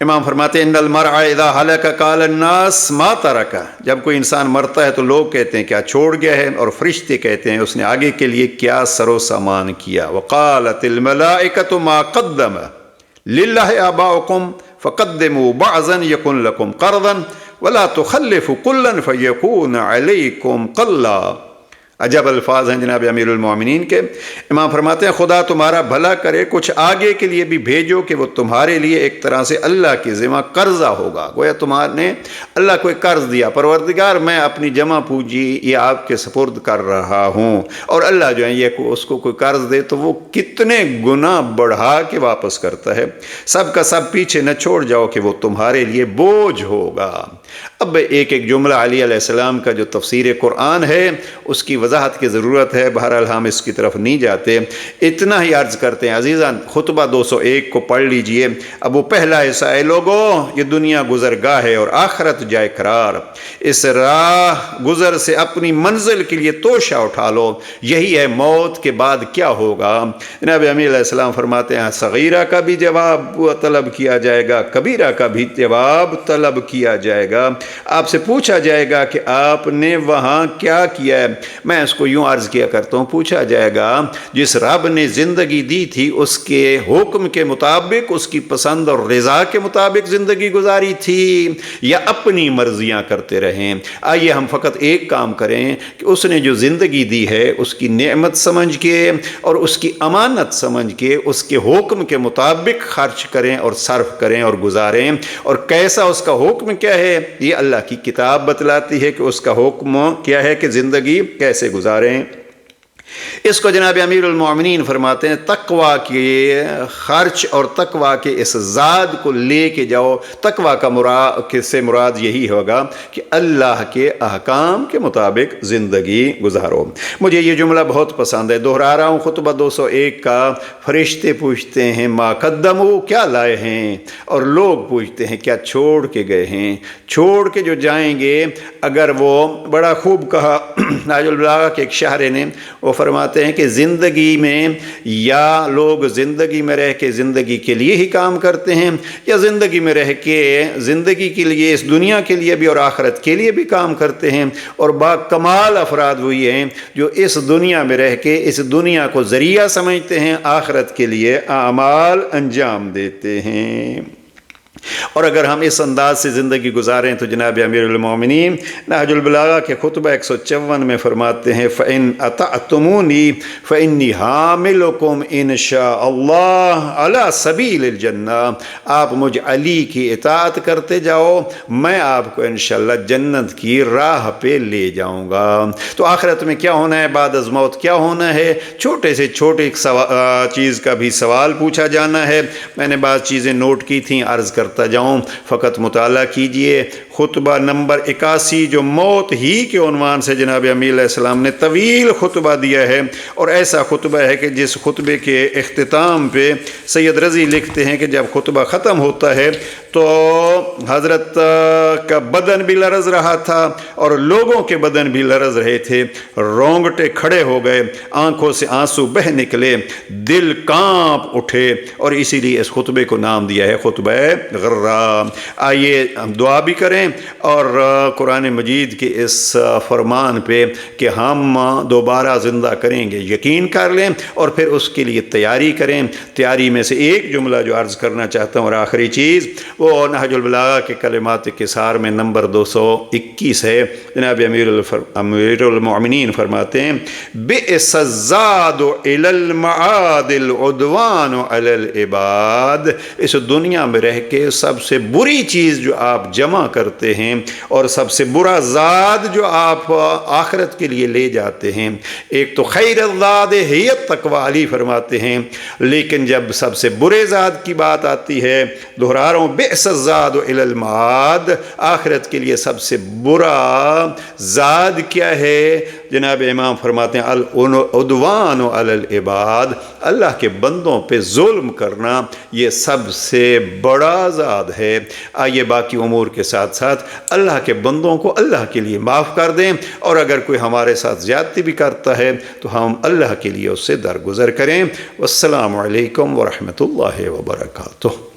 امام فرماتے ہیں ان المرء اذا ہلک قال الناس ما ترک، جب کوئی انسان مرتا ہے تو لوگ کہتے ہیں کیا چھوڑ گیا ہے، اور فرشتے کہتے ہیں اس نے آگے کے لیے کیا سر و سامان کیا۔ وقالت الملائکۃ ما قدم للہ آباؤکم فقدموا بعضا یکن لکم قرضا ولا تخلفوا کلا فیکون علیکم قلا۔ عجب الفاظ ہیں جناب امیر المومنین کے۔ امام فرماتے ہیں خدا تمہارا بھلا کرے، کچھ آگے کے لیے بھی بھیجو کہ وہ تمہارے لیے ایک طرح سے اللہ کی ذمہ قرضہ ہوگا، گویا تمہارے نے اللہ کو ایک قرض دیا، پروردگار میں اپنی جمع پونجی یہ آپ کے سپرد کر رہا ہوں، اور اللہ جو ہے یہ اس کو کوئی قرض دے تو وہ کتنے گنا بڑھا کے واپس کرتا ہے۔ سب کا سب پیچھے نہ چھوڑ جاؤ کہ وہ تمہارے لیے بوجھ ہوگا۔ اب ایک ایک جملہ علی علیہ السلام کا جو تفسیر قرآن ہے اس کی وضاحت کی ضرورت ہے، بہرحال ہم اس کی طرف نہیں جاتے، اتنا ہی عرض کرتے ہیں عزیزان۔ خطبہ 201 کو پڑھ لیجئے۔ اب وہ پہلا حصہ ہے لوگوں یہ دنیا گزرگاہ ہے اور آخرت جائے قرار، اس راہ گزر سے اپنی منزل کے لیے توشہ اٹھا لو، یہی ہے موت کے بعد کیا ہوگا۔ جناب امیر علیہ السلام فرماتے ہیں صغیرہ کا بھی جواب طلب کیا جائے گا، کبیرہ کا بھی جواب طلب کیا جائے گا، آپ سے پوچھا جائے گا کہ آپ نے وہاں کیا کیا ہے۔ میں اس کو یوں عرض کیا کرتا ہوں، پوچھا جائے گا جس رب نے زندگی دی تھی اس کے حکم کے مطابق، اس کی پسند اور رضا کے مطابق زندگی گزاری تھی یا اپنی مرضیاں کرتے رہیں۔ آئیے ہم فقط ایک کام کریں کہ اس نے جو زندگی دی ہے اس کی نعمت سمجھ کے اور اس کی امانت سمجھ کے اس کے حکم کے مطابق خرچ کریں اور صرف کریں اور گزاریں، اور کیسا اس کا حکم کیا ہے یہ اللہ کی کتاب بتلاتی ہے کہ اس کا حکم کیا ہے کہ زندگی کیسے گزاریں۔ اس کو جناب امیر المومنین فرماتے ہیں تقوی کے خرچ اور تقوی کے اس زاد کو لے کے جاؤ۔ تقوی کا سے مراد یہی ہوگا کہ اللہ کے احکام کے مطابق زندگی گزارو۔ مجھے یہ جملہ بہت پسند ہے، دہرا رہا ہوں خطبہ 201 کا۔ فرشتے پوچھتے ہیں ما قدموا کیا لائے ہیں، اور لوگ پوچھتے ہیں کیا چھوڑ کے گئے ہیں۔ چھوڑ کے جو جائیں گے، اگر وہ بڑا خوب کہا ناج البلاغہ کے ایک شاعر نے، وہ فرماتے ہیں کہ زندگی میں یا لوگ زندگی میں رہ کے زندگی کے لیے ہی کام کرتے ہیں، یا زندگی میں رہ کے زندگی کے لیے اس دنیا کے لیے بھی اور آخرت کے لیے بھی کام کرتے ہیں، اور با کمال افراد وہی ہیں جو اس دنیا میں رہ کے اس دنیا کو ذریعہ سمجھتے ہیں، آخرت کے لیے اعمال انجام دیتے ہیں۔ اور اگر ہم اس انداز سے زندگی گزاریں تو جناب امیر المومنین نہج البلاغہ کے خطبہ 154 میں فرماتے ہیں فَإِنْ أَطَعْتُمُونِي فَإِنِّي حَامِلُكُمْ إِنْ شَاءَ اللَّهُ عَلَى سَبِيلِ الْجَنَّةِ، آپ مجھ علی کی اطاعت کرتے جاؤ، میں آپ کو انشاءاللہ جنت کی راہ پہ لے جاؤں گا۔ تو آخرت میں کیا ہونا ہے، بعد از موت کیا ہونا ہے، چھوٹے سے چھوٹے چیز کا بھی سوال پوچھا جانا ہے۔ میں نے بعض چیزیں نوٹ کی تھیں، عرض کرتا جاؤں، فقط مطالعہ کیجئے۔ خطبہ نمبر 81 جو موت ہی کے عنوان سے جناب امیر علیہ السلام نے طویل خطبہ دیا ہے، اور ایسا خطبہ ہے کہ جس خطبے کے اختتام پہ سید رضی لکھتے ہیں کہ جب خطبہ ختم ہوتا ہے تو حضرت کا بدن بھی لرز رہا تھا اور لوگوں کے بدن بھی لرز رہے تھے، رونگٹے کھڑے ہو گئے، آنکھوں سے آنسو بہ نکلے، دل کانپ اٹھے، اور اسی لیے اس خطبے کو نام دیا ہے خطبہ غرہ۔ آئیے ہم دعا بھی کریں اور قرآن مجید کے اس فرمان پہ کہ ہم دوبارہ زندہ کریں گے یقین کر لیں، اور پھر اس کے لیے تیاری کریں۔ تیاری میں سے ایک جملہ جو عرض کرنا چاہتا ہوں اور آخری چیز، وہ نہج البلاغہ کے کلمات کثار میں نمبر 221 ہے۔ جناب امیر المومنین فرماتے ہیں بئس الزاد الی المعاد العدوان علی العباد، اس دنیا میں رہ کے سب سے بری چیز جو آپ جمع کرتے ہیں اور سب سے برا زاد جو آپ آخرت کے لیے لے جاتے ہیں، ایک تو خیر الزاد ہی التقوی، علی فرماتے ہیں، لیکن جب سب سے برے زاد کی بات آتی ہے، دہرا رہا ہوں بئس الزاد الی المعاد، آخرت کے لیے سب سے برا زاد کیا ہے؟ جناب امام فرماتے ہیں العدوان علی العباد، اللہ کے بندوں پہ ظلم کرنا یہ سب سے بڑا زاد ہے۔ آئیے باقی امور کے ساتھ ساتھ اللہ کے بندوں کو اللہ کے لیے معاف کر دیں، اور اگر کوئی ہمارے ساتھ زیادتی بھی کرتا ہے تو ہم اللہ کے لیے اس سے درگزر کریں۔ والسلام علیکم ورحمۃ اللہ وبرکاتہ۔